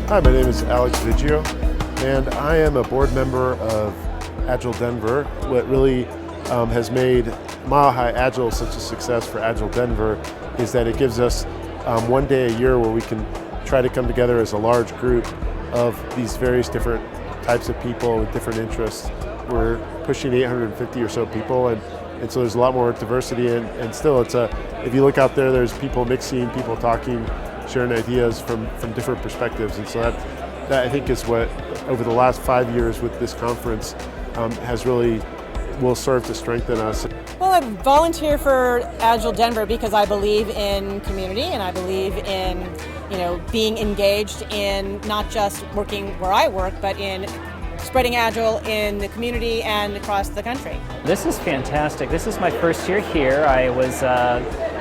Hi, my name is Alex Viggio, and I am a board member of Agile Denver. What really has made Mile High Agile such a success for Agile Denver is that it gives us one day a year where we can try to come together as a large group of these various different types of people with different interests. We're pushing 850 or so people, and so there's a lot more diversity, and still if you look out there, there's people mixing, people talking, sharing ideas from different perspectives, and so that I think is what, over the last 5 years with this conference, will serve to strengthen us. Well, I volunteer for Agile Denver because I believe in community, and I believe in being engaged in not just working where I work, but in spreading Agile in the community and across the country. This is fantastic. This is my first year here. I was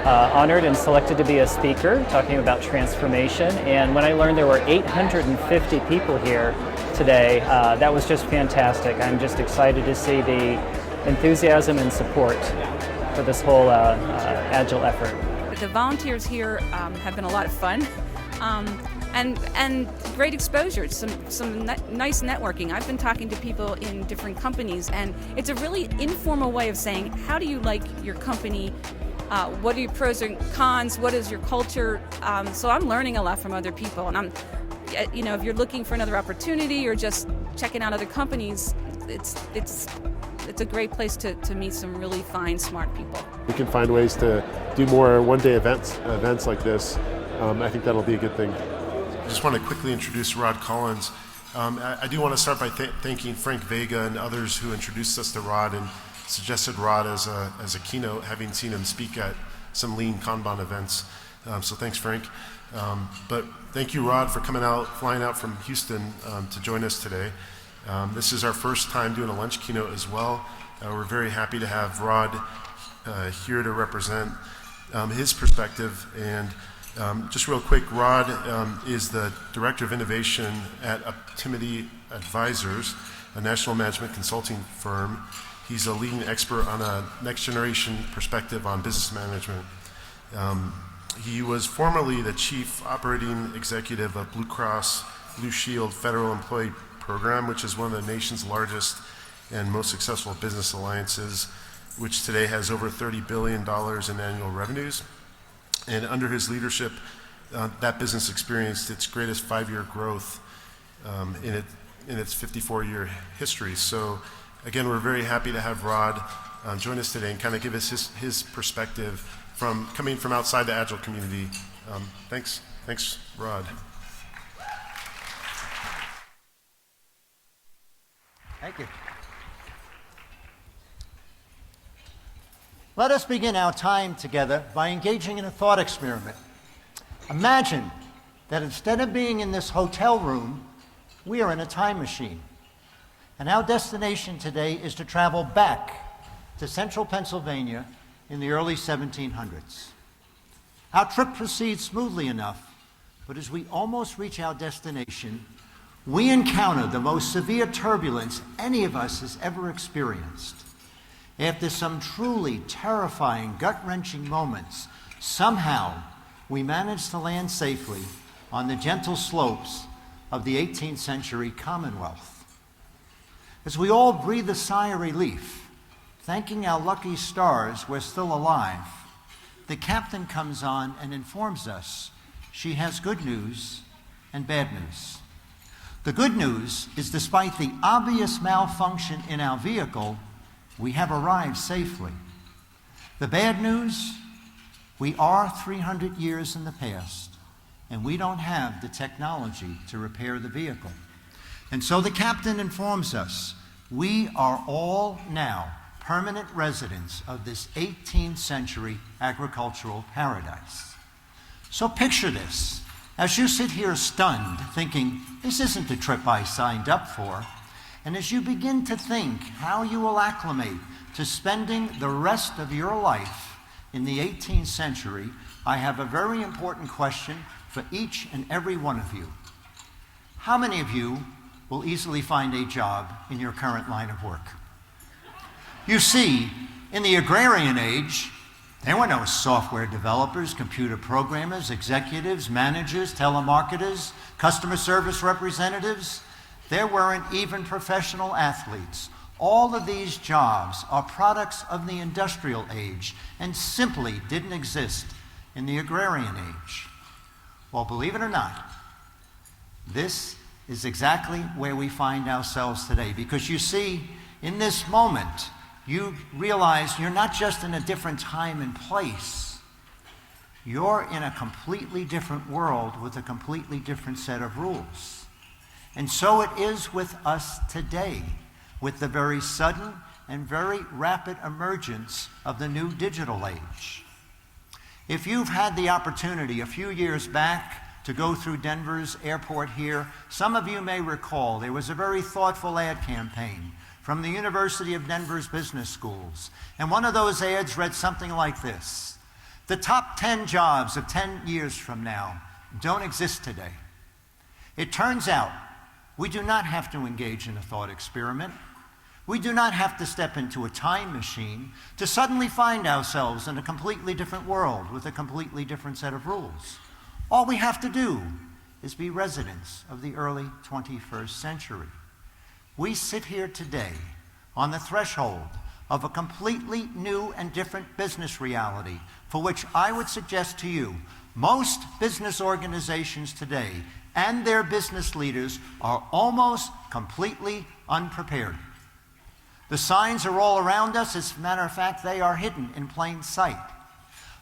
honored and selected to be a speaker talking about transformation, and when I learned there were 850 people here today, that was just fantastic. I'm just excited to see the enthusiasm and support for this whole Agile effort. The volunteers here have been a lot of fun. And great exposure, some nice networking. I've been talking to people in different companies, and it's a really informal way of saying, how do you like your company? What are your pros and cons? What is your culture? So I'm learning a lot from other people, and if you're looking for another opportunity or just checking out other companies, it's a great place to meet some really fine, smart people. We can find ways to do more one-day events like this. I think that'll be a good thing. I just want to quickly introduce Rod Collins. I do want to start by thanking Frank Vega and others who introduced us to Rod and suggested Rod as a keynote, having seen him speak at some lean Kanban events. So thanks, Frank. But thank you, Rod, for flying out from Houston to join us today. This is our first time doing a lunch keynote as well. We're very happy to have Rod here to represent his perspective. And just real quick, Rod is the Director of Innovation at Optimity Advisors, a national management consulting firm. He's a leading expert on a next-generation perspective on business management. He was formerly the Chief Operating Executive of Blue Cross Blue Shield Federal Employee Program, which is one of the nation's largest and most successful business alliances, which today has over $30 billion in annual revenues. And under his leadership, that business experienced its greatest 5-year growth in its 54-year history. So again, we're very happy to have Rod join us today and kind of give us his perspective coming from outside the Agile community. Thanks, Rod. Thank you. Let us begin our time together by engaging in a thought experiment. Imagine that instead of being in this hotel room, we are in a time machine. And our destination today is to travel back to central Pennsylvania in the early 1700s. Our trip proceeds smoothly enough, but as we almost reach our destination, we encounter the most severe turbulence any of us has ever experienced. After some truly terrifying, gut-wrenching moments, somehow we managed to land safely on the gentle slopes of the 18th century Commonwealth. As we all breathe a sigh of relief, thanking our lucky stars we're still alive, the captain comes on and informs us she has good news and bad news. The good news is, despite the obvious malfunction in our vehicle, we have arrived safely. The bad news, we are 300 years in the past, and we don't have the technology to repair the vehicle. And so the captain informs us, we are all now permanent residents of this 18th century agricultural paradise. So picture this, as you sit here stunned, thinking, this isn't the trip I signed up for. And as you begin to think how you will acclimate to spending the rest of your life in the 18th century, I have a very important question for each and every one of you. How many of you will easily find a job in your current line of work? You see, in the agrarian age, Anyone knows software developers, computer programmers, executives, managers, telemarketers, customer service representatives? There weren't even professional athletes. All of these jobs are products of the industrial age and simply didn't exist in the agrarian age. Well, believe it or not, this is exactly where we find ourselves today. Because you see, in this moment, you realize you're not just in a different time and place. You're in a completely different world with a completely different set of rules. And so it is with us today, with the very sudden and very rapid emergence of the new digital age. If you've had the opportunity a few years back to go through Denver's airport here, some of you may recall there was a very thoughtful ad campaign from the University of Denver's business schools. And one of those ads read something like this: the top 10 jobs of 10 years from now don't exist today. It turns out we do not have to engage in a thought experiment. We do not have to step into a time machine to suddenly find ourselves in a completely different world with a completely different set of rules. All we have to do is be residents of the early 21st century. We sit here today on the threshold of a completely new and different business reality for which I would suggest to you most business organizations today and their business leaders are almost completely unprepared. The signs are all around us. As a matter of fact, they are hidden in plain sight.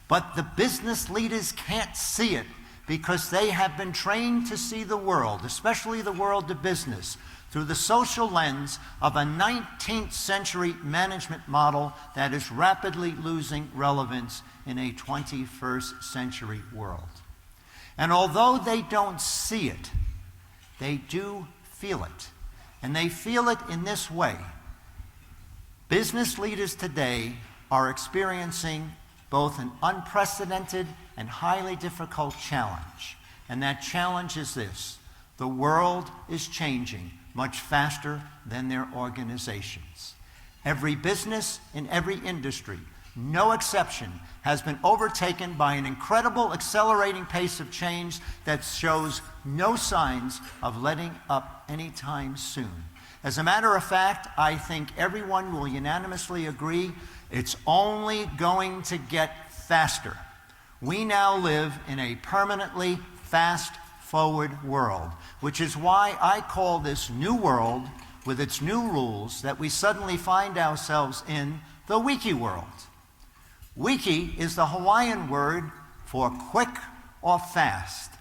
But the business leaders can't see it because they have been trained to see the world, especially the world of business, through the social lens of a 19th century management model that is rapidly losing relevance in a 21st century world. And although they don't see it, they do feel it. And they feel it in this way. Business leaders today are experiencing both an unprecedented and highly difficult challenge. And that challenge is this: the world is changing much faster than their organizations. Every business in every industry, no exception, has been overtaken by an incredible accelerating pace of change that shows no signs of letting up anytime soon. As a matter of fact, I think everyone will unanimously agree it's only going to get faster. We now live in a permanently fast-forward world, which is why I call this new world, with its new rules, that we suddenly find ourselves in the Wiki world. Wiki is the Hawaiian word for quick or fast.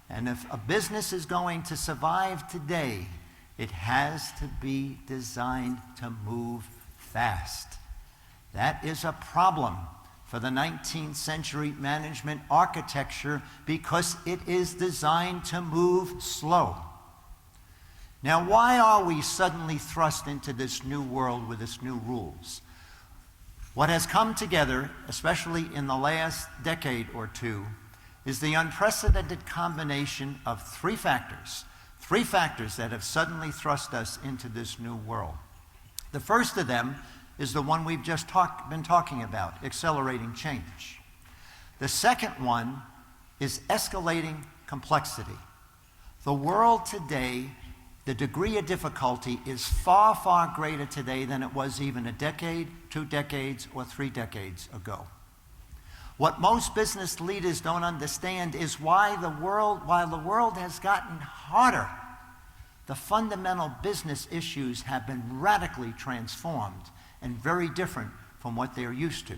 And if a business is going to survive today, it has to be designed to move fast. That is a problem for the 19th century management architecture because it is designed to move slow. Now, why are we suddenly thrust into this new world with its new rules? What has come together, especially in the last decade or two, is the unprecedented combination of three factors that have suddenly thrust us into this new world. The first of them is the one we've just been talking about, accelerating change. The second one is escalating complexity. The world today, the degree of difficulty is far, far greater today than it was even a decade, 2 decades, or 3 decades ago. What most business leaders don't understand is while the world has gotten harder, the fundamental business issues have been radically transformed and very different from what they're used to.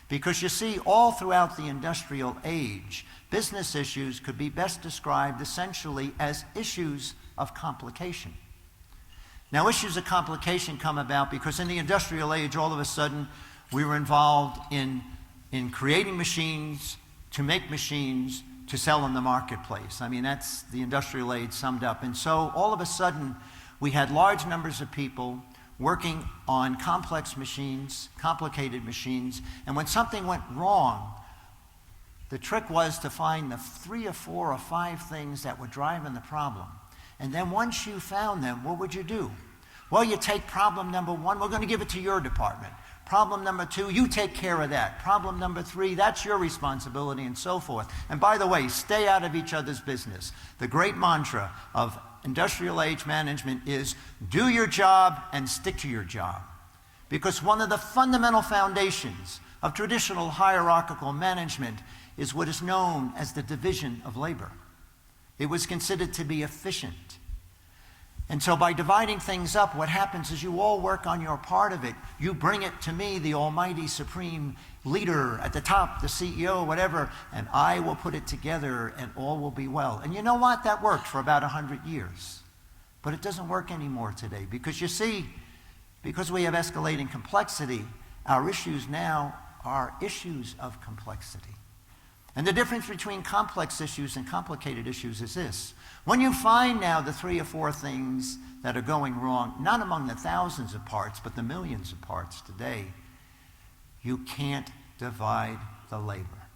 Because you see, all throughout the industrial age, business issues could be best described essentially as issues of complication. Now, issues of complication come about because in the industrial age, all of a sudden, we were involved in creating machines, to make machines, to sell in the marketplace. I mean, that's the industrial age summed up. And so, all of a sudden, we had large numbers of people working on complex machines, complicated machines, and when something went wrong, the trick was to find the 3 or 4 or 5 things that were driving the problem. And then once you found them, what would you do? Well, you take problem number 1, we're going to give it to your department. Problem number 2, you take care of that. Problem number 3, that's your responsibility, and so forth. And by the way, stay out of each other's business. The great mantra of industrial age management is do your job and stick to your job. Because one of the fundamental foundations of traditional hierarchical management is what is known as the division of labor. It was considered to be efficient. And so by dividing things up, what happens is you all work on your part of it. You bring it to me, the almighty supreme leader at the top, the CEO, whatever, and I will put it together and all will be well. And you know what? That worked for about 100 years. But it doesn't work anymore today because you see, because we have escalating complexity, our issues now are issues of complexity. And the difference between complex issues and complicated issues is this. When you find now the 3 or 4 things that are going wrong, not among the thousands of parts, but the millions of parts today, you can't divide the labor.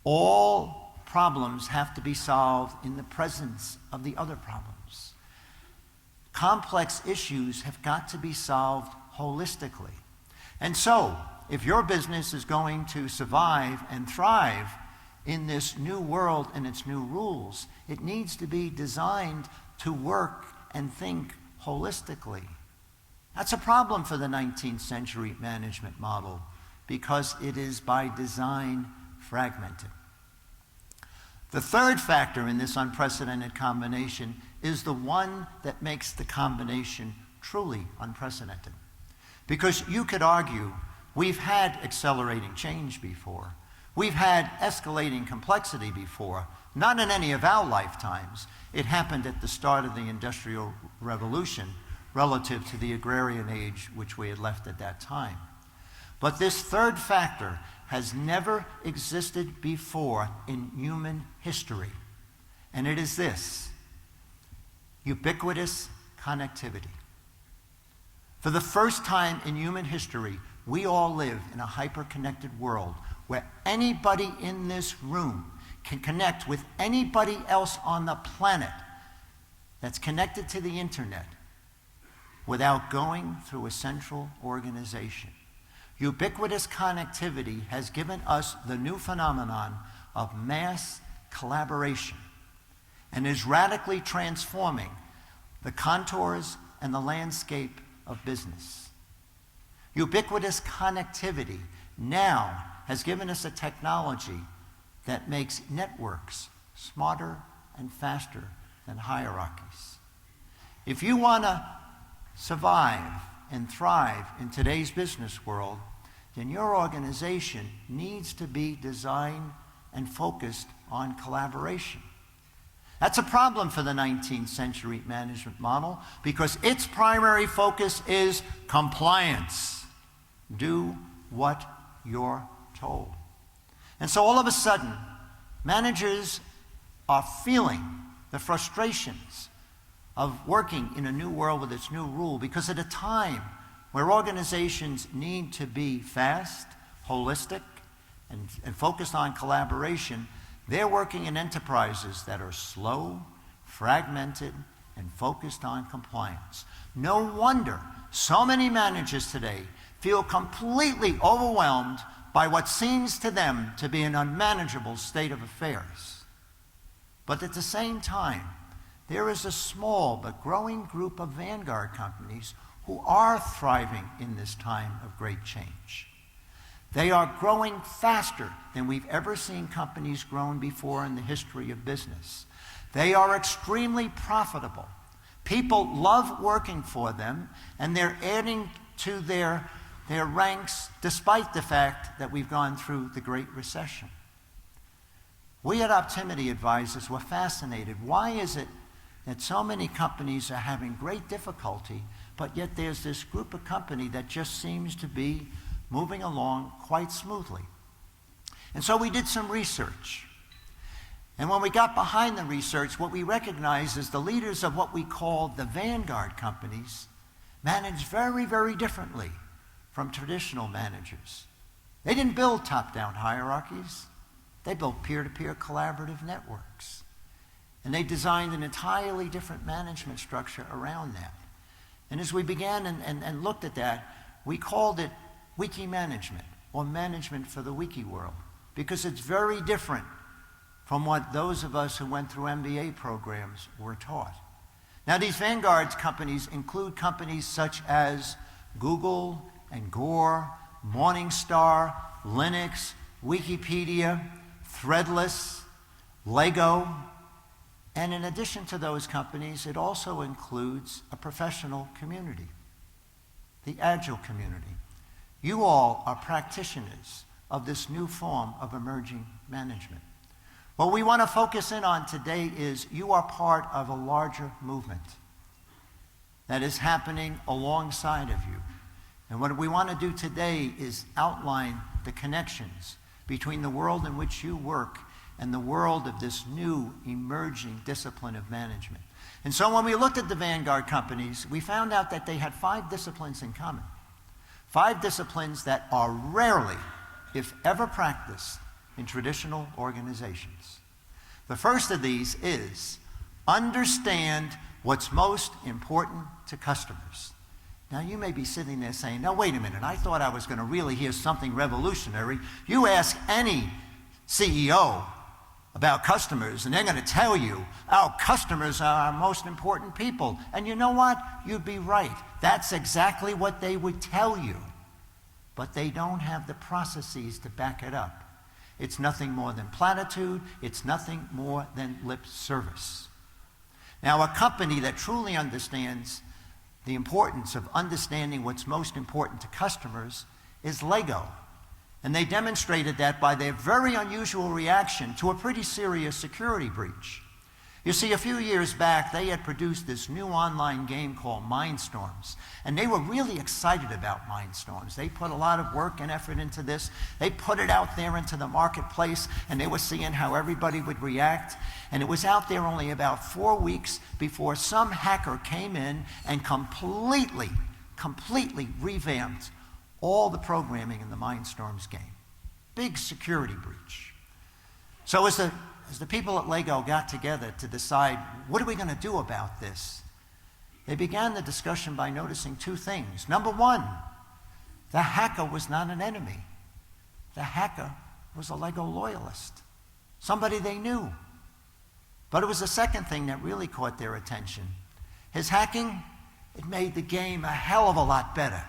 All problems have to be solved in the presence of the other problems. Complex issues have got to be solved holistically. And so, if your business is going to survive and thrive in this new world and its new rules, it needs to be designed to work and think holistically. That's a problem for the 19th century management model because it is by design fragmented. The third factor in this unprecedented combination is the one that makes the combination truly unprecedented. Because you could argue we've had accelerating change before. We've had escalating complexity before. Not in any of our lifetimes. It happened at the start of the Industrial Revolution relative to the agrarian age which we had left at that time. But this third factor has never existed before in human history. And it is this: ubiquitous connectivity. For the first time in human history, we all live in a hyper-connected world where anybody in this room can connect with anybody else on the planet that's connected to the internet without going through a central organization. Ubiquitous connectivity has given us the new phenomenon of mass collaboration and is radically transforming the contours and the landscape of business. Ubiquitous connectivity now has given us a technology that makes networks smarter and faster than hierarchies. If you want to survive and thrive in today's business world, then your organization needs to be designed and focused on collaboration. That's a problem for the 19th century management model because its primary focus is compliance. Do what you're told. And so all of a sudden, managers are feeling the frustrations of working in a new world with its new rule because at a time where organizations need to be fast, holistic, and focused on collaboration, they're working in enterprises that are slow, fragmented, and focused on compliance. No wonder so many managers today feel completely overwhelmed by what seems to them to be an unmanageable state of affairs. But at the same time, there is a small but growing group of vanguard companies who are thriving in this time of great change. They are growing faster than we've ever seen companies grown before in the history of business. They are extremely profitable. People love working for them, and they're adding to their ranks despite the fact that we've gone through the Great Recession. We at Optimity Advisors were fascinated. Why is it that so many companies are having great difficulty, but yet there's this group of company that just seems to be moving along quite smoothly? And so we did some research. And when we got behind the research, what we recognized is the leaders of what we call the vanguard companies manage very, very differently from traditional managers. They didn't build top-down hierarchies. They built peer-to-peer collaborative networks. And they designed an entirely different management structure around that. And as we began and looked at that, we called it Wiki management or management for the Wiki world, because it's very different from what those of us who went through MBA programs were taught. Now, these vanguard companies include companies such as Google and Gore, Morningstar, Linux, Wikipedia, Threadless, Lego, and in addition to those companies, it also includes a professional community, the Agile community. You all are practitioners of this new form of emerging management. What we want to focus in on today is you are part of a larger movement that is happening alongside of you. And what we want to do today is outline the connections between the world in which you work and the world of this new emerging discipline of management. And so when we looked at the vanguard companies, we found out that they had 5 disciplines in common. 5 disciplines that are rarely, if ever, practiced in traditional organizations. The first of these is understand what's most important to customers. Now, you may be sitting there saying, no, wait a minute, I thought I was going to really hear something revolutionary. You ask any CEO about customers, and they're going to tell you, our customers are our most important people. And you know what? You'd be right. That's exactly what they would tell you. But they don't have the processes to back it up. It's nothing more than platitude. It's nothing more than lip service. Now, a company that truly understands the importance of understanding what's most important to customers is Lego. And they demonstrated that by their very unusual reaction to a pretty serious security breach. You see, a few years back, they had produced this new online game called Mindstorms. And they were really excited about Mindstorms. They put a lot of work and effort into this. They put it out there into the marketplace, and they were seeing how everybody would react. And it was out there only about 4 weeks before some hacker came in and completely revamped all the programming in the Mindstorms game. Big security breach. So as the people at Lego got together to decide, what are we going to do about this? They began the discussion by noticing 2 things. Number 1, the hacker was not an enemy. The hacker was a Lego loyalist, somebody they knew. But it was the second thing that really caught their attention. His hacking, it made the game a hell of a lot better.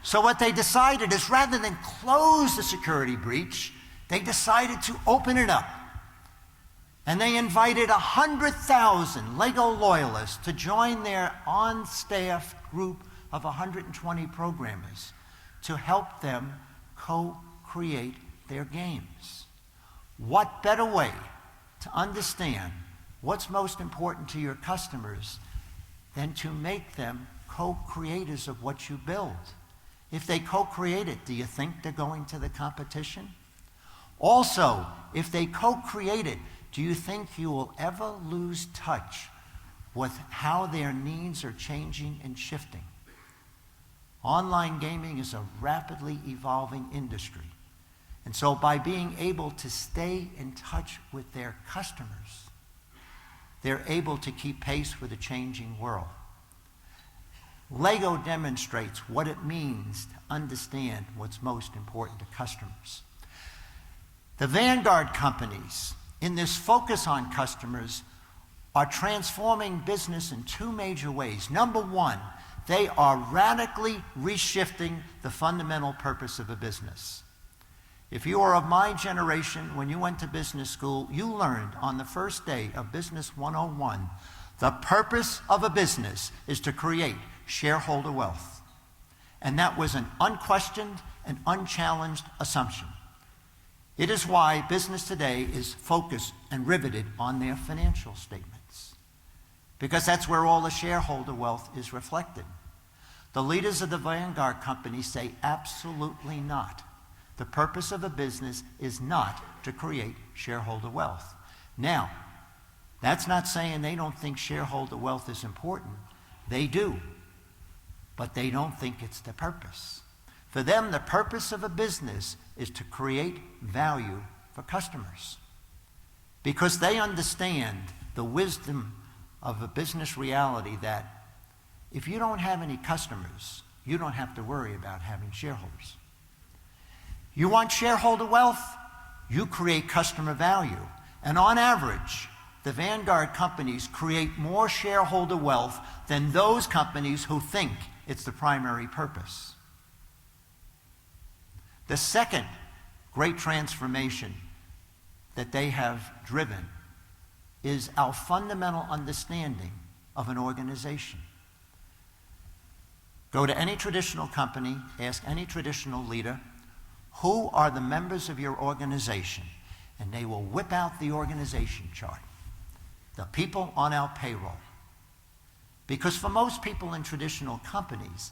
So what they decided is, rather than close the security breach, they decided to open it up. And they invited 100,000 Lego loyalists to join their on-staff group of 120 programmers to help them co-create their games. What better way to understand what's most important to your customers than to make them co-creators of what you build? If they co-create it, do you think they're going to the competition? Also, if they co-create it, do you think you will ever lose touch with how their needs are changing and shifting? Online gaming is a rapidly evolving industry. And so by being able to stay in touch with their customers, they're able to keep pace with a changing world. Lego demonstrates what it means to understand what's most important to customers. The vanguard companies, in this focus on customers, are transforming business in 2 major ways. Number 1, they are radically reshifting the fundamental purpose of a business. If you are of my generation, when you went to business school, you learned on the first day of Business 101, the purpose of a business is to create shareholder wealth. And that was an unquestioned and unchallenged assumption. It is why business today is focused and riveted on their financial statements, because that's where all the shareholder wealth is reflected. The leaders of the vanguard companies say absolutely not. The purpose of a business is not to create shareholder wealth. Now, that's not saying they don't think shareholder wealth is important. They do, but they don't think it's the purpose. For them, the purpose of a business is to create value for customers, because they understand the wisdom of a business reality that if you don't have any customers, you don't have to worry about having shareholders. You want shareholder wealth? You create customer value. And on average, the Vanguard companies create more shareholder wealth than those companies who think it's the primary purpose. The second great transformation that they have driven is our fundamental understanding of an organization. Go to any traditional company, ask any traditional leader, who are the members of your organization? And they will whip out the organization chart. The people on our payroll. Because for most people in traditional companies,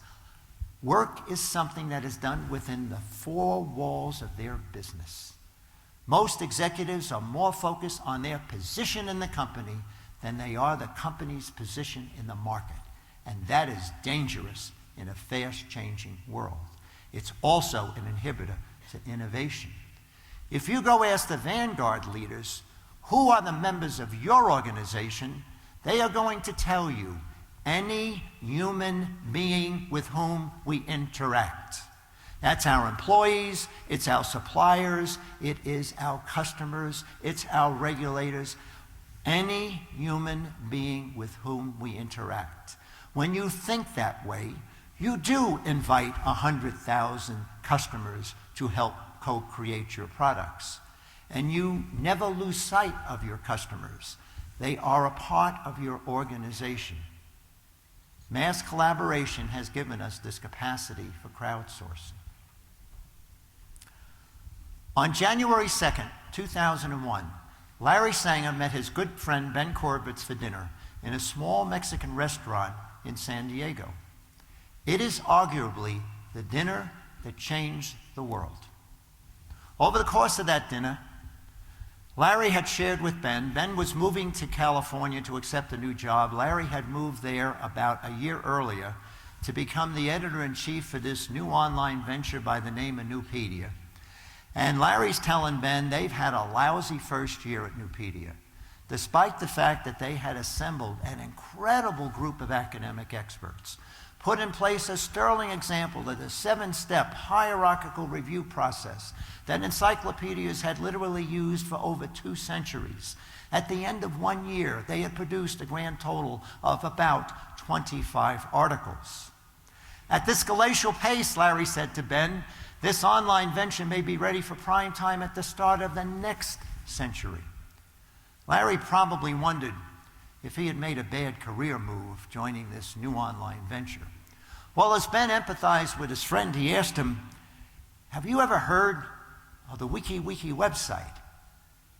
work is something that is done within the four walls of their business. Most executives are more focused on their position in the company than they are the company's position in the market. And that is dangerous in a fast-changing world. It's also an inhibitor to innovation. If you go ask the Vanguard leaders, who are the members of your organization, they are going to tell you any human being with whom we interact. That's our employees, it's our suppliers, it is our customers, it's our regulators, any human being with whom we interact. When you think that way, you do invite 100,000 customers to help co-create your products. And you never lose sight of your customers. They are a part of your organization. Mass collaboration has given us this capacity for crowdsourcing. On January 2nd, 2001, Larry Sanger met his good friend Ben Corbett for dinner in a small Mexican restaurant in San Diego. It is arguably the dinner that changed the world. Over the course of that dinner, Larry had shared with Ben. Ben was moving to California to accept a new job. Larry had moved there about a year earlier to become the editor-in-chief for this new online venture by the name of Nupedia. And Larry's telling Ben they've had a lousy first year at Nupedia, despite the fact that they had assembled an incredible group of academic experts, put in place a sterling example of the 7-step hierarchical review process that encyclopedias had literally used for over 2 centuries. At the end of 1 year, they had produced a grand total of about 25 articles. At this glacial pace, Larry said to Ben, this online venture may be ready for prime time at the start of the next century. Larry probably wondered if he had made a bad career move joining this new online venture. Well, as Ben empathized with his friend, he asked him, have you ever heard of the Wiki website?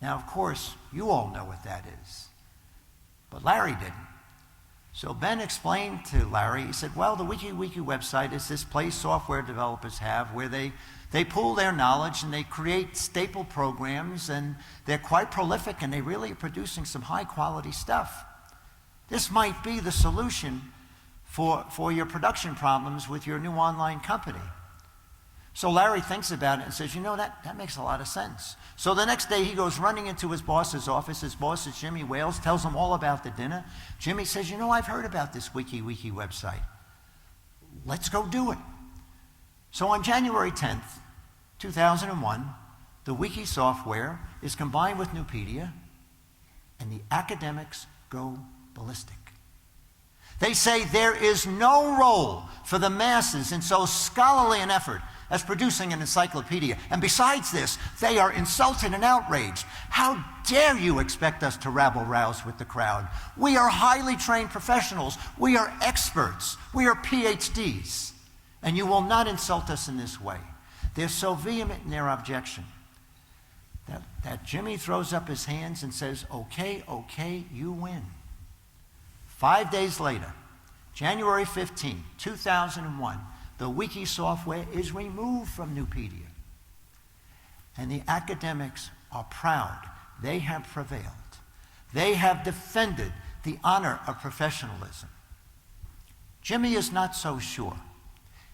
Now, of course, you all know what that is, but Larry didn't. So Ben explained to Larry, he said, well, the Wiki website is this place software developers have where they pool their knowledge and they create staple programs, and they're quite prolific and they really are producing some high-quality stuff. This might be the solution for your production problems with your new online company. So Larry thinks about it and says, you know, that makes a lot of sense. So the next day he goes running into his boss's office. His boss is Jimmy Wales, tells him all about the dinner. Jimmy says, you know, I've heard about this Wiki website. Let's go do it. So on January 10th, 2001, the Wiki software is combined with Nupedia, and the academics go ballistic. They say there is no role for the masses in so scholarly an effort as producing an encyclopedia. And besides this, they are insulted and outraged. How dare you expect us to rabble-rouse with the crowd? We are highly trained professionals. We are experts. We are PhDs. And you will not insult us in this way. They're so vehement in their objection that Jimmy throws up his hands and says, okay, you win. 5 days later, January 15, 2001, the Wiki software is removed from Nupedia. And the academics are proud. They have prevailed. They have defended the honor of professionalism. Jimmy is not so sure.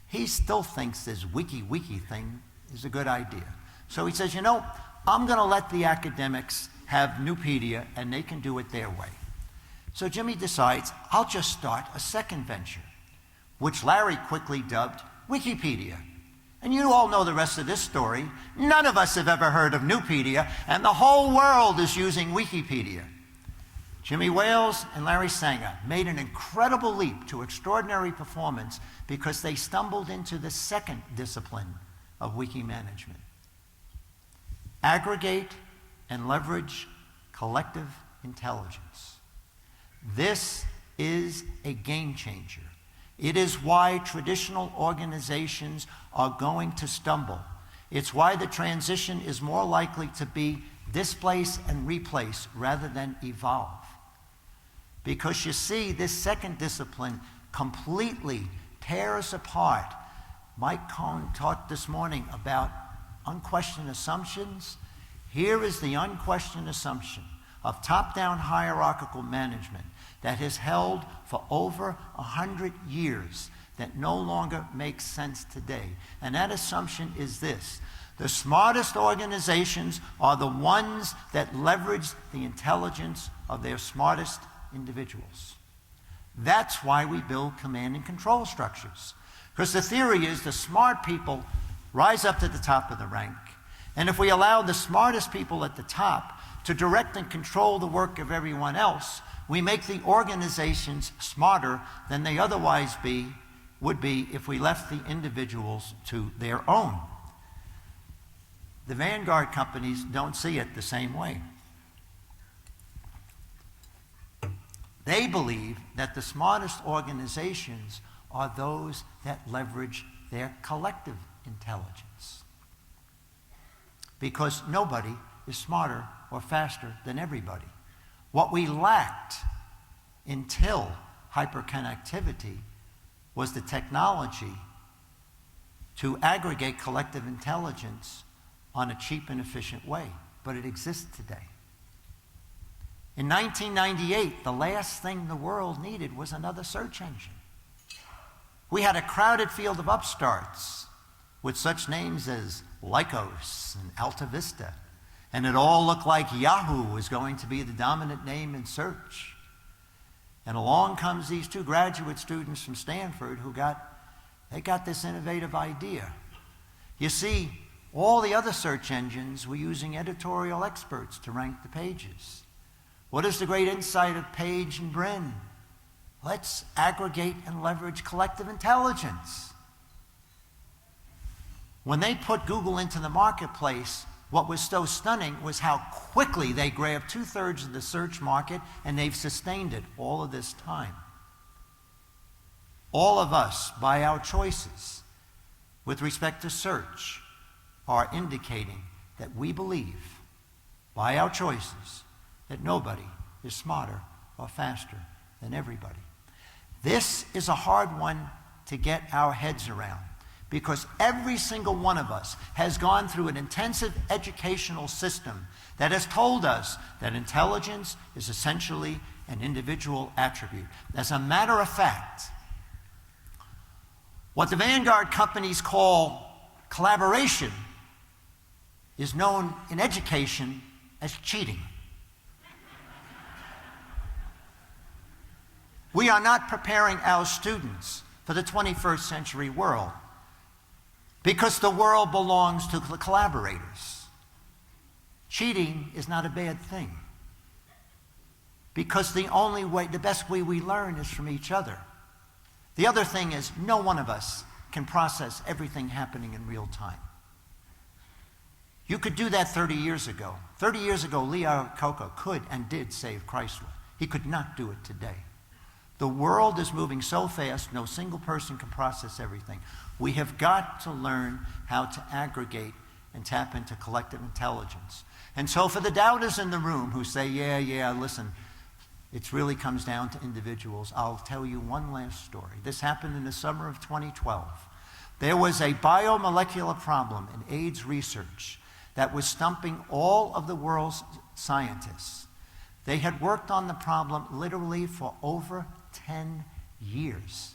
He still thinks this Wiki thing is a good idea. So he says, you know, I'm going to let the academics have Nupedia and they can do it their way. So Jimmy decides, I'll just start a second venture. which Larry quickly dubbed Wikipedia. And you all know the rest of this story. None of us have ever heard of Newpedia, and the whole world is using Wikipedia. Jimmy Wales and Larry Sanger made an incredible leap to extraordinary performance because they stumbled into the second discipline of wiki management. Aggregate and leverage collective intelligence. This is a game changer. It is why traditional organizations are going to stumble. It's why the transition is more likely to be displace and replace rather than evolve. Because you see, this second discipline completely tears apart. Mike Cohn talked this morning about unquestioned assumptions. Here is the unquestioned assumption of top-down hierarchical management that has held for over 100 years that no longer makes sense today. And that assumption is this: the smartest organizations are the ones that leverage the intelligence of their smartest individuals. That's why we build command and control structures. Because the theory is the smart people rise up to the top of the rank. And if we allow the smartest people at the top to direct and control the work of everyone else, we make the organizations smarter than they otherwise would be if we left the individuals to their own. The vanguard companies don't see it the same way. They believe that the smartest organizations are those that leverage their collective intelligence. Because nobody is smarter or faster than everybody. What we lacked until hyperconnectivity was the technology to aggregate collective intelligence on a cheap and efficient way, but it exists today. In 1998, the last thing the world needed was another search engine. We had a crowded field of upstarts with such names as Lycos and Alta Vista, and it all looked like Yahoo was going to be the dominant name in search. And along comes these two graduate students from Stanford who got this innovative idea. You see, all the other search engines were using editorial experts to rank the pages. What is the great insight of Page and Brin? Let's aggregate and leverage collective intelligence. When they put Google into the marketplace, what was so stunning was how quickly they grabbed 2/3 of the search market, and they've sustained it all of this time. All of us, by our choices with respect to search, are indicating that we believe, by our choices, that nobody is smarter or faster than everybody. This is a hard one to get our heads around, because every single one of us has gone through an intensive educational system that has told us that intelligence is essentially an individual attribute. As a matter of fact, what the vanguard companies call collaboration is known in education as cheating. We are not preparing our students for the 21st century world, because the world belongs to the collaborators. Cheating is not a bad thing, because the best way we learn is from each other. The other thing is, no one of us can process everything happening in real time. You could do that 30 years ago. 30 years ago, Lee Iacocca could and did save Chrysler. He could not do it today. The world is moving so fast, no single person can process everything. We have got to learn how to aggregate and tap into collective intelligence. And so for the doubters in the room who say, yeah, listen, it really comes down to individuals, I'll tell you one last story. This happened in the summer of 2012. There was a biomolecular problem in AIDS research that was stumping all of the world's scientists. They had worked on the problem literally for over 10 years.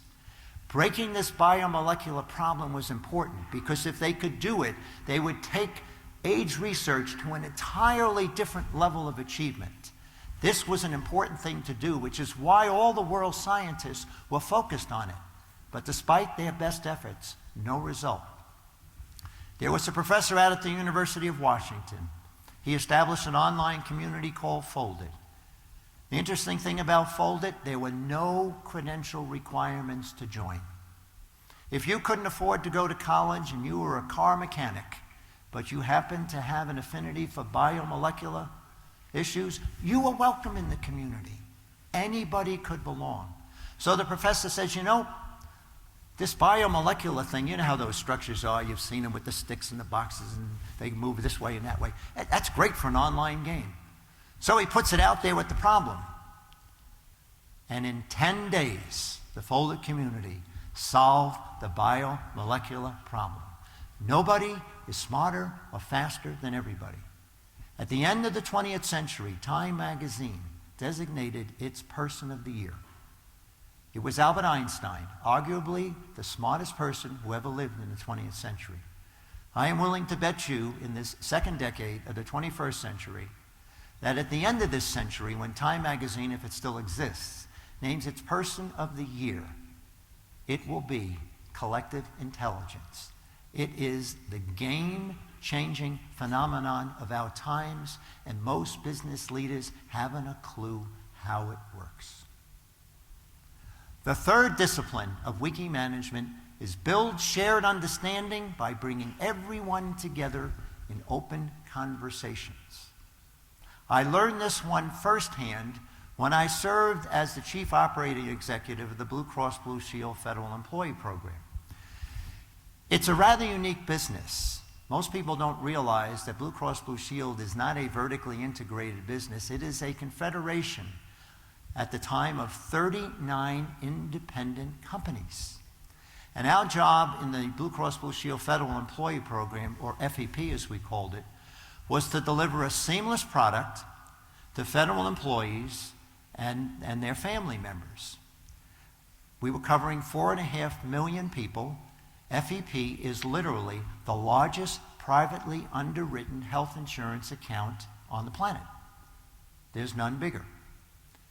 Breaking this biomolecular problem was important, because if they could do it, they would take AIDS research to an entirely different level of achievement. This was an important thing to do, which is why all the world's scientists were focused on it. but despite their best efforts, no result. There was a professor out at the University of Washington. He established an online community called Foldit. The interesting thing about Foldit, there were no credential requirements to join. If you couldn't afford to go to college and you were a car mechanic, but you happened to have an affinity for biomolecular issues, you were welcome in the community. Anybody could belong. So the professor says, you know, this biomolecular thing, you know how those structures are, you've seen them with the sticks and the boxes and they move this way and that way. That's great for an online game. So he puts it out there with the problem. And in 10 days, the Foldit community solved the biomolecular problem. Nobody is smarter or faster than everybody. At the end of the 20th century, Time magazine designated its Person of the Year. It was Albert Einstein, arguably the smartest person who ever lived in the 20th century. I am willing to bet you in this second decade of the 21st century that at the end of this century, when Time magazine, if it still exists, names its Person of the Year, it will be collective intelligence. It is the game-changing phenomenon of our times, and most business leaders haven't a clue how it works. The third discipline of Wiki management is build shared understanding by bringing everyone together in open conversations. I learned this one firsthand when I served as the Chief Operating Executive of the Blue Cross Blue Shield Federal Employee Program. It's a rather unique business. Most people don't realize that Blue Cross Blue Shield is not a vertically integrated business. It is a confederation at the time of 39 independent companies. And our job in the Blue Cross Blue Shield Federal Employee Program, or FEP as we called it, was to deliver a seamless product to federal employees and their family members. We were covering 4.5 million people. FEP is literally the largest privately underwritten health insurance account on the planet. There's none bigger.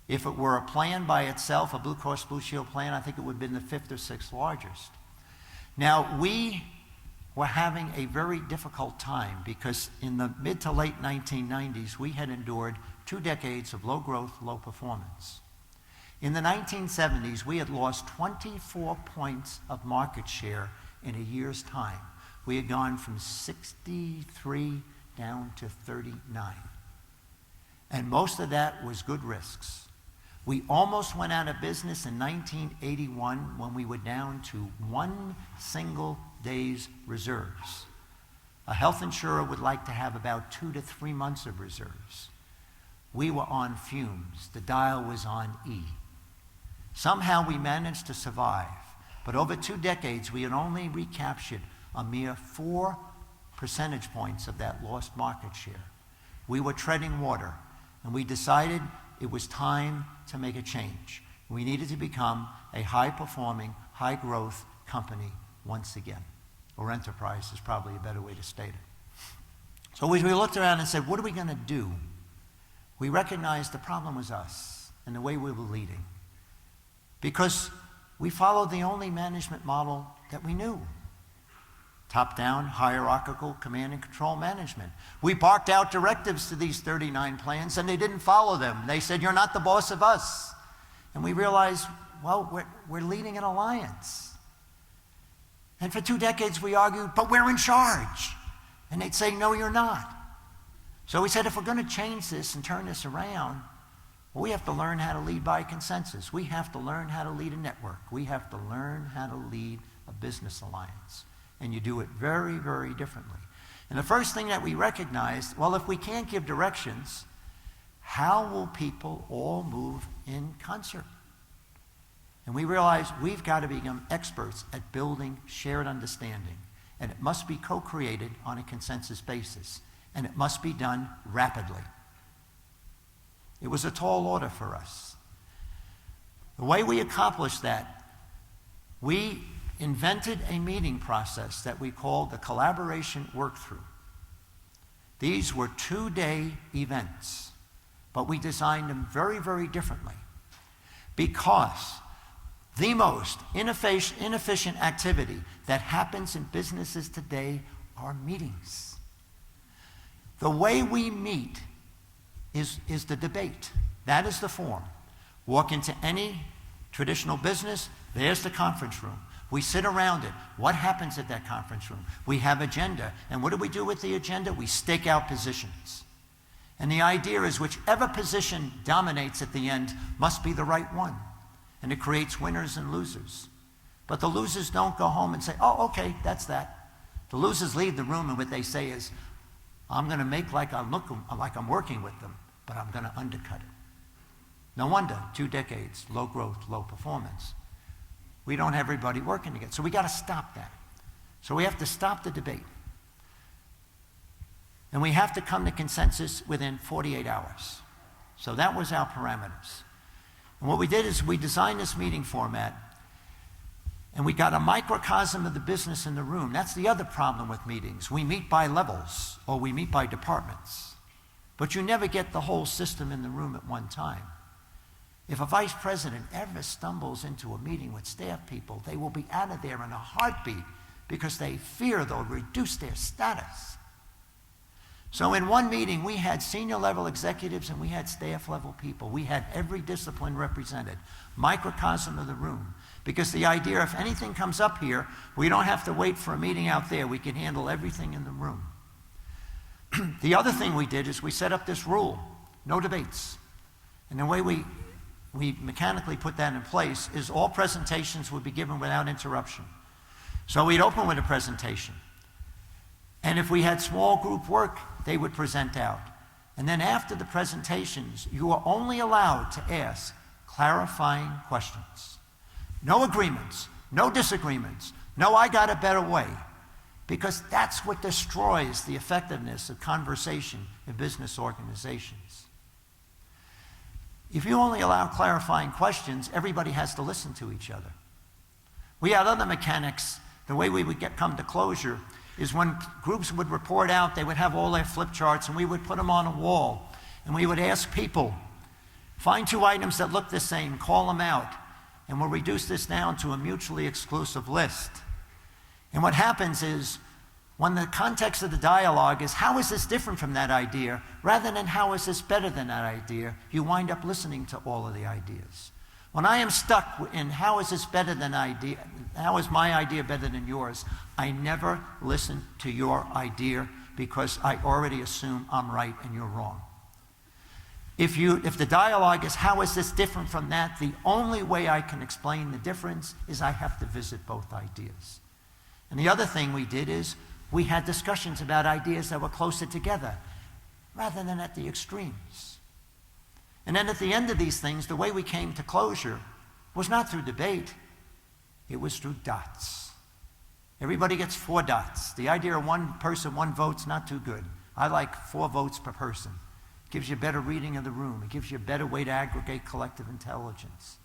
If it were a plan by itself, a Blue Cross Blue Shield plan, I think it would have been the 5th or 6th largest. Now, we were having a very difficult time because in the mid to late 1990s, we had endured 2 decades of low growth, low performance. In the 1970s, we had lost 24 points of market share in a year's time. We had gone from 63 down to 39. And most of that was good risks. We almost went out of business in 1981 when we were down to 1 single day's reserves. A health insurer would like to have about 2 to 3 months of reserves. We were on fumes. The dial was on E. Somehow we managed to survive, but over 2 decades we had only recaptured a mere 4 percentage points of that lost market share. We were treading water, and we decided it was time to make a change. We needed to become a high-performing, high-growth company once again. Or enterprise is probably a better way to state it. So as we looked around and said, what are we going to do? We recognized the problem was us and the way we were leading. Because we followed the only management model that we knew. Top-down, hierarchical, command and control management. We barked out directives to these 39 plans, and they didn't follow them. They said, you're not the boss of us. And we realized, well, we're leading an alliance. And for 2 decades we argued, but we're in charge. And they'd say, no, you're not. So we said, if we're going to change this and turn this around, well, we have to learn how to lead by consensus. We have to learn how to lead a network. We have to learn how to lead a business alliance. And you do it very, very differently. And the first thing that we recognized, well, if we can't give directions, how will people all move in concert? And we realized we've got to become experts at building shared understanding. And it must be co-created on a consensus basis. And it must be done rapidly. It was a tall order for us. The way we accomplished that, we invented a meeting process that we called the collaboration work-through. These were 2-day events, but we designed them very, very differently because The most inefficient activity that happens in businesses today are meetings. The way we meet is the debate. That is the form. Walk into any traditional business, there's the conference room. We sit around it. What happens at that conference room? We have agenda. And what do we do with the agenda? We stake out positions. And the idea is whichever position dominates at the end must be the right one. And it creates winners and losers. But the losers don't go home and say, oh, okay, that's that. The losers leave the room and what they say is, I'm going to make like I'm working with them, but I'm going to undercut it. No wonder, 2 decades, low growth, low performance. We don't have everybody working together. So we got to stop that. So we have to stop the debate. And we have to come to consensus within 48 hours. So that was our parameters. And what we did is we designed this meeting format, and we got a microcosm of the business in the room. That's the other problem with meetings. We meet by levels, or we meet by departments. But you never get the whole system in the room at one time. If a vice president ever stumbles into a meeting with staff people, they will be out of there in a heartbeat because they fear they'll reduce their status. So in one meeting, we had senior level executives and we had staff level people. We had every discipline represented, microcosm of the room. Because the idea, if anything comes up here, we don't have to wait for a meeting out there. We can handle everything in the room. The other thing we did is we set up this rule, no debates. And the way we mechanically put that in place is all presentations would be given without interruption. So we'd open with a presentation. And if we had small group work, they would present out. And then after the presentations, you are only allowed to ask clarifying questions. No agreements, no disagreements, no I got a better way. Because that's what destroys the effectiveness of conversation in business organizations. If you only allow clarifying questions, everybody has to listen to each other. We had other mechanics. The way we would come to closure is when groups would report out, they would have all their flip charts, and we would put them on a wall. And we would ask people, find 2 items that look the same, call them out, and we'll reduce this down to a mutually exclusive list. And what happens is, when the context of the dialogue is, how is this different from that idea, rather than how is this better than that idea, you wind up listening to all of the ideas. When I am stuck in how is this better than idea, how is my idea better than yours, I never listen to your idea because I already assume I'm right and you're wrong. If the dialogue is how is this different from that, the only way I can explain the difference is I have to visit both ideas. And the other thing we did is we had discussions about ideas that were closer together rather than at the extremes. And then at the end of these things, the way we came to closure was not through debate, it was through dots. Everybody gets 4 dots. The idea of 1 person, 1 vote's not too good. I like 4 votes per person. It gives you a better reading of the room. It gives you a better way to aggregate collective intelligence.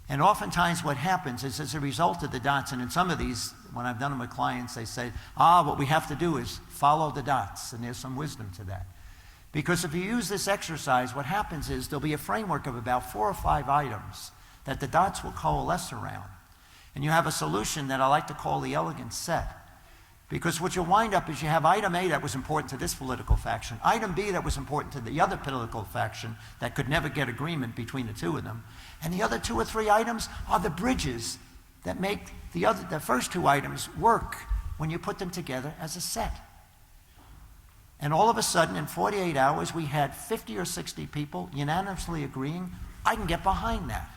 And oftentimes what happens is as a result of the dots, and in some of these, when I've done them with clients, they say, what we have to do is follow the dots, and there's some wisdom to that. Because if you use this exercise, what happens is there'll be a framework of about 4 or 5 items that the dots will coalesce around. And you have a solution that I like to call the elegant set. Because what you'll wind up is you have item A that was important to this political faction, item B that was important to the other political faction that could never get agreement between the 2 of them, and the other 2 or 3 items are the bridges that make the first 2 items work when you put them together as a set. And all of a sudden, in 48 hours, we had 50 or 60 people unanimously agreeing, I can get behind that.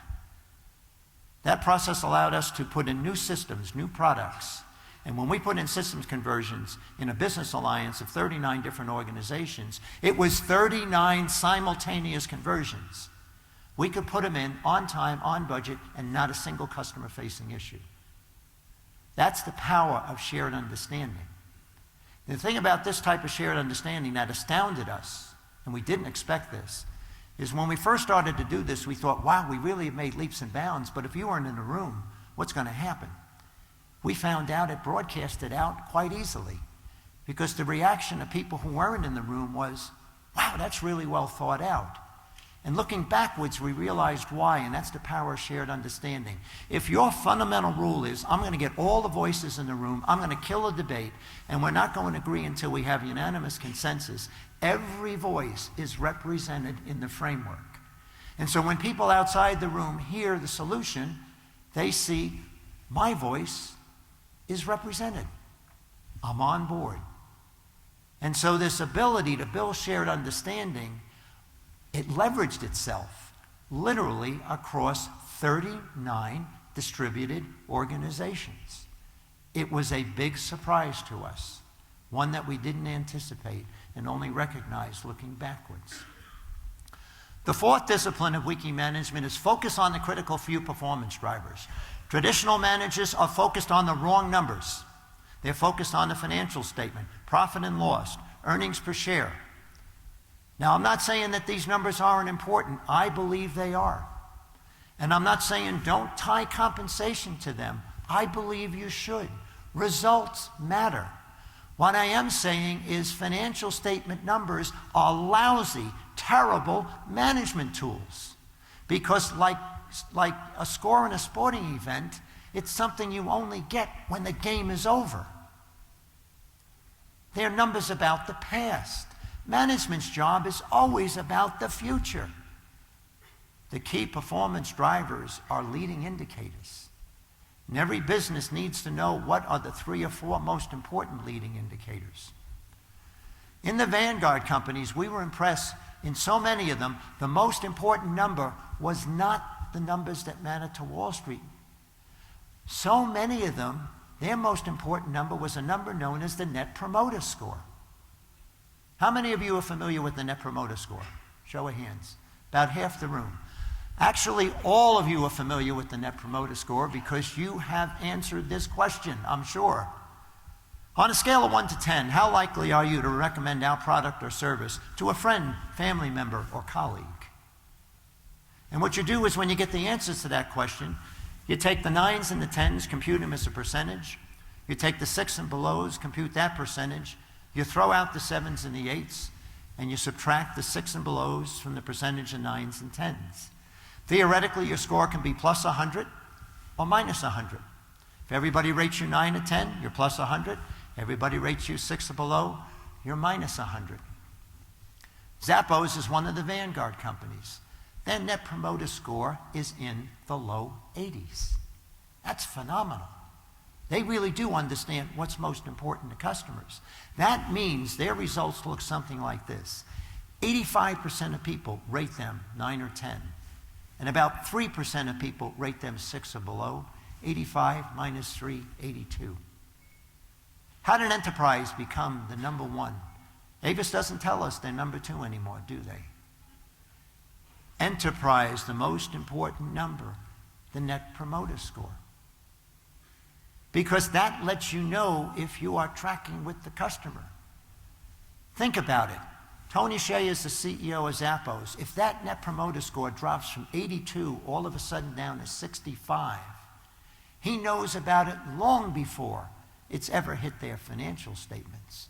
That process allowed us to put in new systems, new products. And when we put in systems conversions in a business alliance of 39 different organizations, it was 39 simultaneous conversions. We could put them in on time, on budget, and not a single customer-facing issue. That's the power of shared understanding. The thing about this type of shared understanding that astounded us, and we didn't expect this, is when we first started to do this, we thought, wow, we really have made leaps and bounds, but if you weren't in the room, what's going to happen? We found out it broadcasted out quite easily because the reaction of people who weren't in the room was, wow, that's really well thought out. And looking backwards, we realized why, and that's the power of shared understanding. If your fundamental rule is, I'm going to get all the voices in the room, I'm going to kill a debate, and we're not going to agree until we have unanimous consensus, every voice is represented in the framework. And so when people outside the room hear the solution, they see my voice is represented. I'm on board. And so this ability to build shared understanding, it leveraged itself literally across 39 distributed organizations. It was a big surprise to us, one that we didn't anticipate and only recognized looking backwards. The fourth discipline of Wiki management is focus on the critical few performance drivers. Traditional managers are focused on the wrong numbers. They're focused on the financial statement, profit and loss, earnings per share. Now, I'm not saying that these numbers aren't important. I believe they are. And I'm not saying don't tie compensation to them. I believe you should. Results matter. What I am saying is financial statement numbers are lousy, terrible management tools. Because like a score in a sporting event, it's something you only get when the game is over. They're numbers about the past. Management's job is always about the future. The key performance drivers are leading indicators. And every business needs to know what are the 3 or 4 most important leading indicators. In the Vanguard companies, we were impressed in so many of them, the most important number was not the numbers that matter to Wall Street. So many of them, their most important number was a number known as the Net Promoter Score. How many of you are familiar with the Net Promoter Score? Show of hands. About half the room. Actually, all of you are familiar with the Net Promoter Score because you have answered this question, I'm sure. On a scale of 1 to 10, how likely are you to recommend our product or service to a friend, family member, or colleague? And what you do is when you get the answers to that question, you take the 9s and the 10s, compute them as a percentage. You take the 6 and belows, compute that percentage. You throw out the 7s and the 8s, and you subtract the 6 and belows from the percentage of 9s and 10s. Theoretically, your score can be plus 100 or minus 100. If everybody rates you 9 or 10, you're plus 100. Everybody rates you 6 or below, you're minus 100. Zappos is one of the Vanguard companies. Their Net Promoter Score is in the low 80s. That's phenomenal. They really do understand what's most important to customers. That means their results look something like this. 85% of people rate them 9 or 10. And about 3% of people rate them 6 or below. 85 minus 3, 82. How did enterprise become the number 1? Avis doesn't tell us they're number 2 anymore, do they? Enterprise, the most important number, the Net Promoter Score. Because that lets you know if you are tracking with the customer. Think about it. Tony Hsieh is the CEO of Zappos. If that Net Promoter Score drops from 82 all of a sudden down to 65, he knows about it long before it's ever hit their financial statements.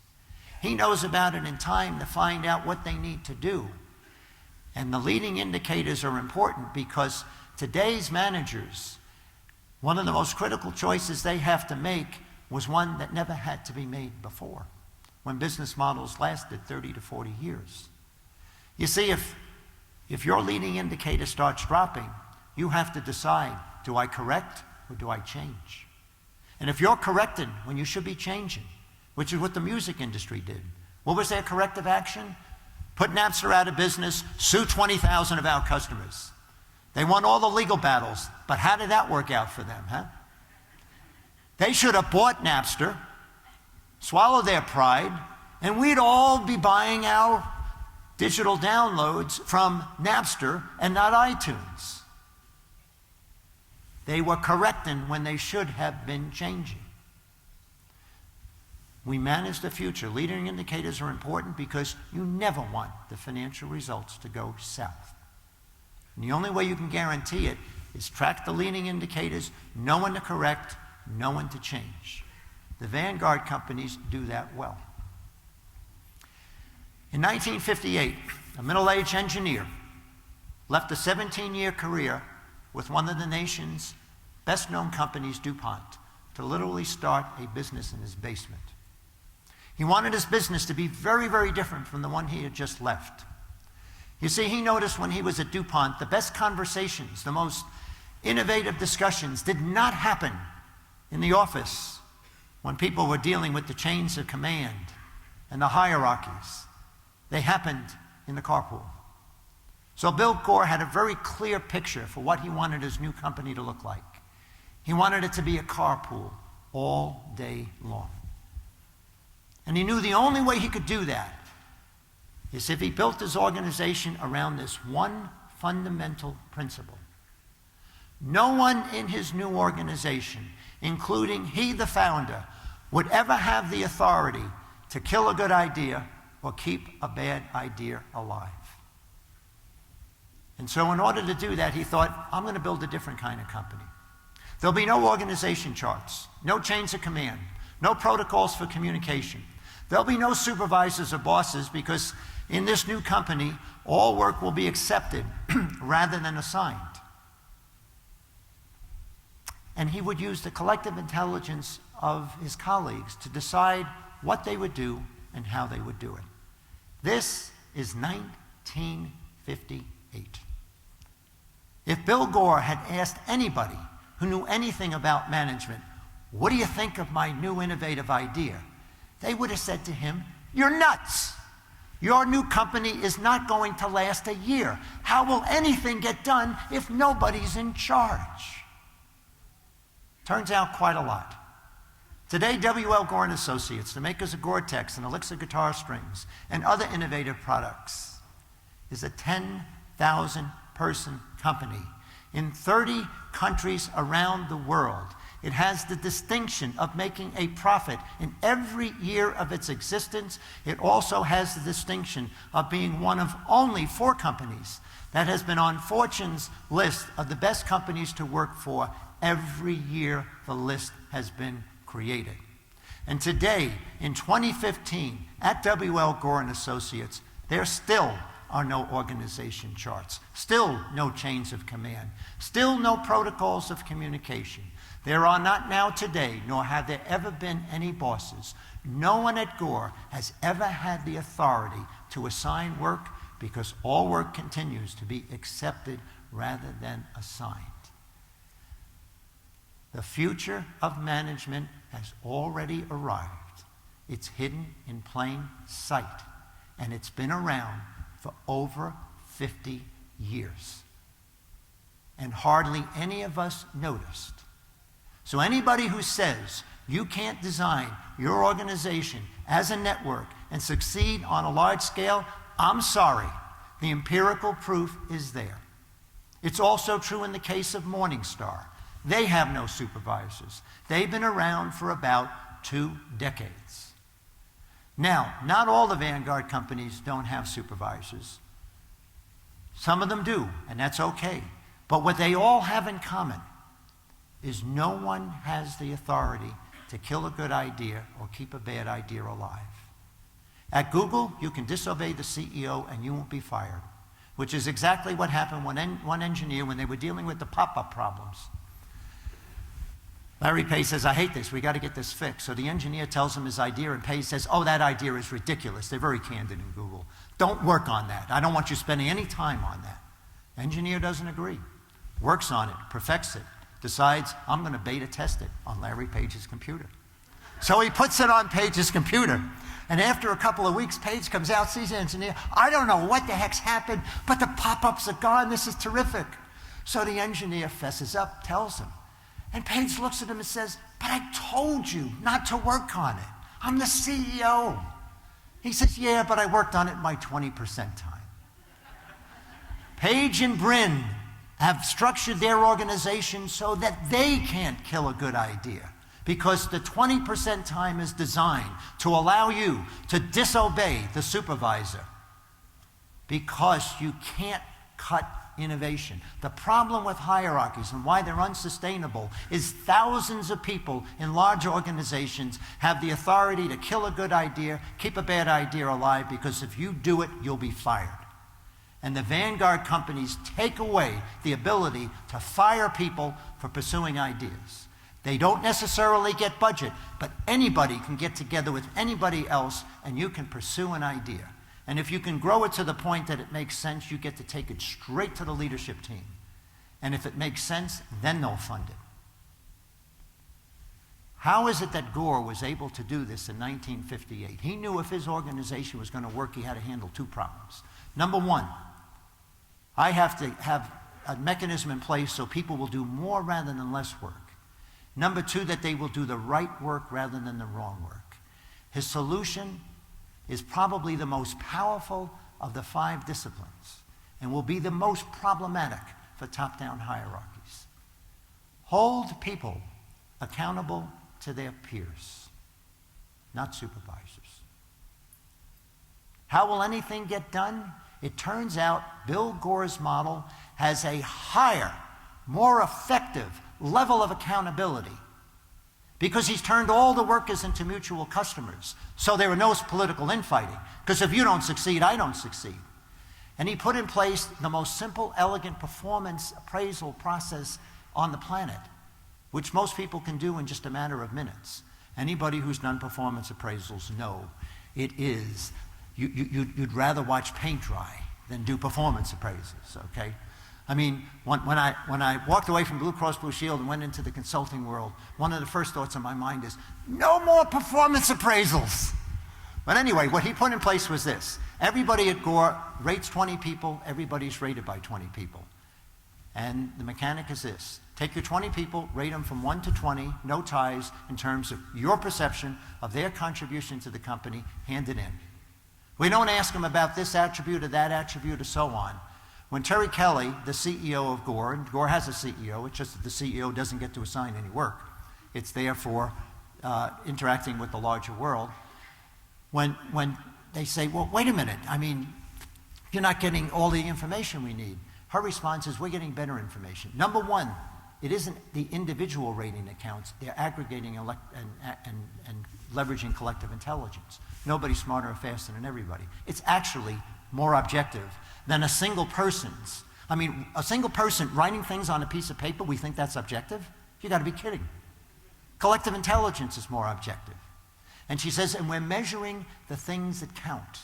He knows about it in time to find out what they need to do. And the leading indicators are important because today's managers, one of the most critical choices they have to make was one that never had to be made before, when business models lasted 30 to 40 years. You see, if your leading indicator starts dropping, you have to decide, do I correct or do I change? And if you're correcting when you should be changing, which is what the music industry did, what was their corrective action? Put Napster out of business, sue 20,000 of our customers. They won all the legal battles, but how did that work out for them, huh? They should have bought Napster, swallowed their pride, and we'd all be buying our digital downloads from Napster and not iTunes. They were correcting when they should have been changing. We manage the future. Leading indicators are important because you never want the financial results to go south. And the only way you can guarantee it is track the leading indicators, know when to correct, know when to change. The Vanguard companies do that well. In 1958, a middle-aged engineer left a 17-year career with one of the nation's best-known companies, DuPont, to literally start a business in his basement. He wanted his business to be very, very different from the one he had just left. You see, he noticed when he was at DuPont, the best conversations, the most innovative discussions did not happen in the office when people were dealing with the chains of command and the hierarchies. They happened in the carpool. So Bill Gore had a very clear picture for what he wanted his new company to look like. He wanted it to be a carpool all day long. And he knew the only way he could do that is if he built his organization around this one fundamental principle. No one in his new organization, including he, the founder, would ever have the authority to kill a good idea or keep a bad idea alive. And so in order to do that, he thought, I'm going to build a different kind of company. There'll be no organization charts, no chains of command, no protocols for communication. There'll be no supervisors or bosses, because in this new company, all work will be accepted rather than assigned. And he would use the collective intelligence of his colleagues to decide what they would do and how they would do it. This is 1958. If Bill Gore had asked anybody who knew anything about management, what do you think of my new innovative idea? They would have said to him, you're nuts. Your new company is not going to last a year. How will anything get done if nobody's in charge? Turns out quite a lot. Today, W.L. Gore & Associates, the makers of Gore-Tex and Elixir guitar strings and other innovative products, is a 10,000-person company in 30 countries around the world. It has the distinction of making a profit in every year of its existence. It also has the distinction of being one of only 4 companies that has been on Fortune's list of the best companies to work for every year the list has been created. And today, in 2015, at W.L. Gore & Associates, there still are no organization charts, still no chains of command, still no protocols of communication. There are not now today, nor have there ever been any bosses. No one at Gore has ever had the authority to assign work, because all work continues to be accepted rather than assigned. The future of management has already arrived. It's hidden in plain sight, and it's been around for over 50 years. And hardly any of us noticed. So anybody who says you can't design your organization as a network and succeed on a large scale, I'm sorry. The empirical proof is there. It's also true in the case of Morningstar. They have no supervisors. They've been around for about 2 decades. Now, not all the Vanguard companies don't have supervisors. Some of them do, and that's okay. But what they all have in common is no one has the authority to kill a good idea or keep a bad idea alive. At Google, you can disobey the CEO and you won't be fired, which is exactly what happened when one engineer, when they were dealing with the pop-up problems. Larry Page says, I hate this, we got to get this fixed. So the engineer tells him his idea, and Page says, oh, that idea is ridiculous. They're very candid in Google. Don't work on that. I don't want you spending any time on that. Engineer doesn't agree, works on it, perfects it, decides, I'm going to beta test it on Larry Page's computer. So he puts it on Page's computer. And after a couple of weeks, Page comes out, sees the engineer. I don't know what the heck's happened, but the pop-ups are gone. This is terrific. So the engineer fesses up, tells him. And Page looks at him and says, but I told you not to work on it. I'm the CEO. He says, yeah, but I worked on it my 20% time. Page and Brin have structured their organization so that they can't kill a good idea, because the 20% time is designed to allow you to disobey the supervisor, because you can't cut innovation. The problem with hierarchies and why they're unsustainable is thousands of people in large organizations have the authority to kill a good idea, keep a bad idea alive, because if you do it, you'll be fired. And the vanguard companies take away the ability to fire people for pursuing ideas. They don't necessarily get budget, but anybody can get together with anybody else and you can pursue an idea. And if you can grow it to the point that it makes sense, you get to take it straight to the leadership team. And if it makes sense, then they'll fund it. How is it that Gore was able to do this in 1958? He knew if his organization was going to work, he had to handle two problems. Number one, I have to have a mechanism in place so people will do more rather than less work. Number two, that they will do the right work rather than the wrong work. His solution is probably the most powerful of the 5 disciplines and will be the most problematic for top-down hierarchies. Hold people accountable to their peers, not supervisors. How will anything get done? It turns out Bill Gore's model has a higher, more effective level of accountability because he's turned all the workers into mutual customers. So there are no political infighting, because if you don't succeed, I don't succeed. And he put in place the most simple, elegant performance appraisal process on the planet, which most people can do in just a matter of minutes. Anybody who's done performance appraisals know it is, you'd rather watch paint dry than do performance appraisals, okay? I mean, when I walked away from Blue Cross Blue Shield and went into the consulting world, one of the first thoughts on my mind is, no more performance appraisals. But anyway, what he put in place was this. Everybody at Gore rates 20 people, everybody's rated by 20 people. And the mechanic is this. Take your 20 people, rate them from 1 to 20, no ties, in terms of your perception of their contribution to the company, hand it in. We don't ask them about this attribute or that attribute or so on. When Terry Kelly, the CEO of Gore, and Gore has a CEO, it's just that the CEO doesn't get to assign any work. It's there for interacting with the larger world. When they say, well, wait a minute, I mean, you're not getting all the information we need. Her response is, we're getting better information. Number one, it isn't the individual rating that counts. They're aggregating and leveraging collective intelligence. Nobody's smarter or faster than everybody. It's actually more objective than a single person's. I mean, a single person writing things on a piece of paper, we think that's objective? You got to be kidding. Collective intelligence is more objective. And she says, and we're measuring the things that count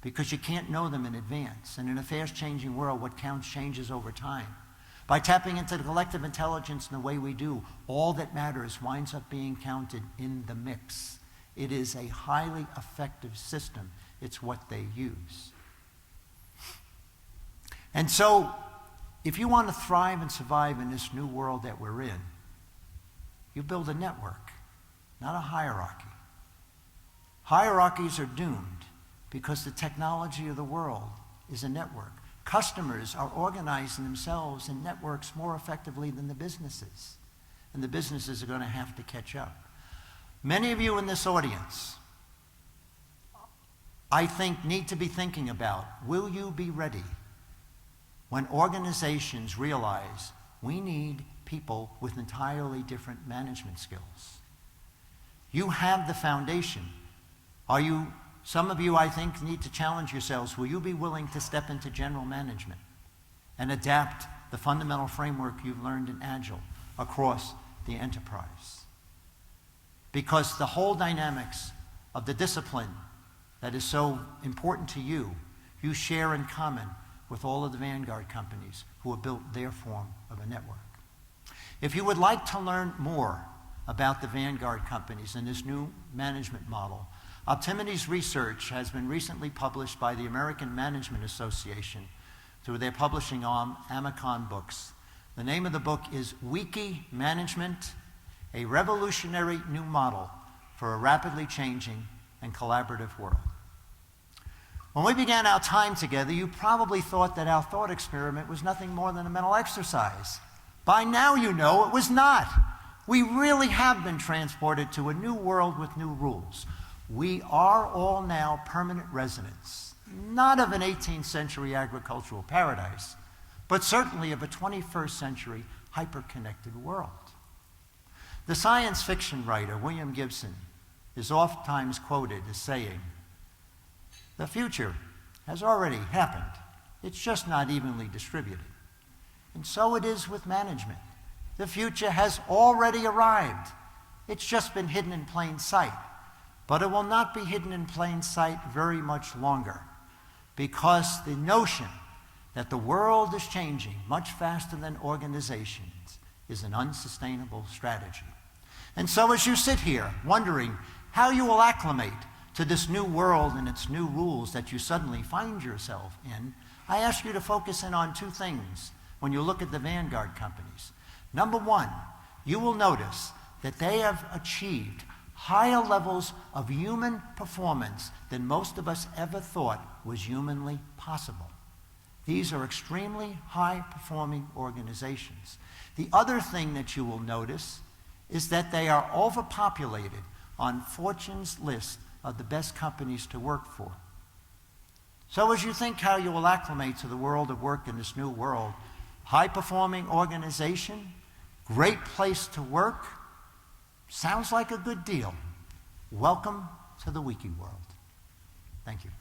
because you can't know them in advance. And in a fast-changing world, what counts changes over time. By tapping into the collective intelligence in the way we do, all that matters winds up being counted in the mix. It is a highly effective system. It's what they use. And so, if you want to thrive and survive in this new world that we're in, you build a network, not a hierarchy. Hierarchies are doomed because the technology of the world is a network. Customers are organizing themselves in networks more effectively than the businesses, and the businesses are going to have to catch up. Many of you in this audience, I think, need to be thinking about, will you be ready when organizations realize we need people with entirely different management skills? You have the foundation. Some of you, I think, need to challenge yourselves. Will you be willing to step into general management and adapt the fundamental framework you've learned in Agile across the enterprise? Because the whole dynamics of the discipline that is so important to you, you share in common with all of the vanguard companies who have built their form of a network. If you would like to learn more about the vanguard companies and this new management model, Optimity's research has been recently published by the American Management Association through their publishing arm, Amicon Books. The name of the book is Wiki Management, a revolutionary new model for a rapidly changing and collaborative world. When we began our time together, you probably thought that our thought experiment was nothing more than a mental exercise. By now you know it was not. We really have been transported to a new world with new rules. We are all now permanent residents, not of an 18th century agricultural paradise, but certainly of a 21st century hyper-connected world. The science fiction writer William Gibson is oftentimes quoted as saying, "The future has already happened. It's just not evenly distributed. And so it is with management. The future has already arrived. It's just been hidden in plain sight. But it will not be hidden in plain sight very much longer, because the notion that the world is changing much faster than organizations is an unsustainable strategy. And so as you sit here wondering how you will acclimate to this new world and its new rules that you suddenly find yourself in, I ask you to focus in on two things when you look at the vanguard companies. Number one, you will notice that they have achieved higher levels of human performance than most of us ever thought was humanly possible. These are extremely high-performing organizations. The other thing that you will notice is that they are overpopulated on Fortune's list of the best companies to work for. So as you think how you will acclimate to the world of work in this new world, high-performing organization, great place to work, sounds like a good deal. Welcome to the Wiki world. Thank you.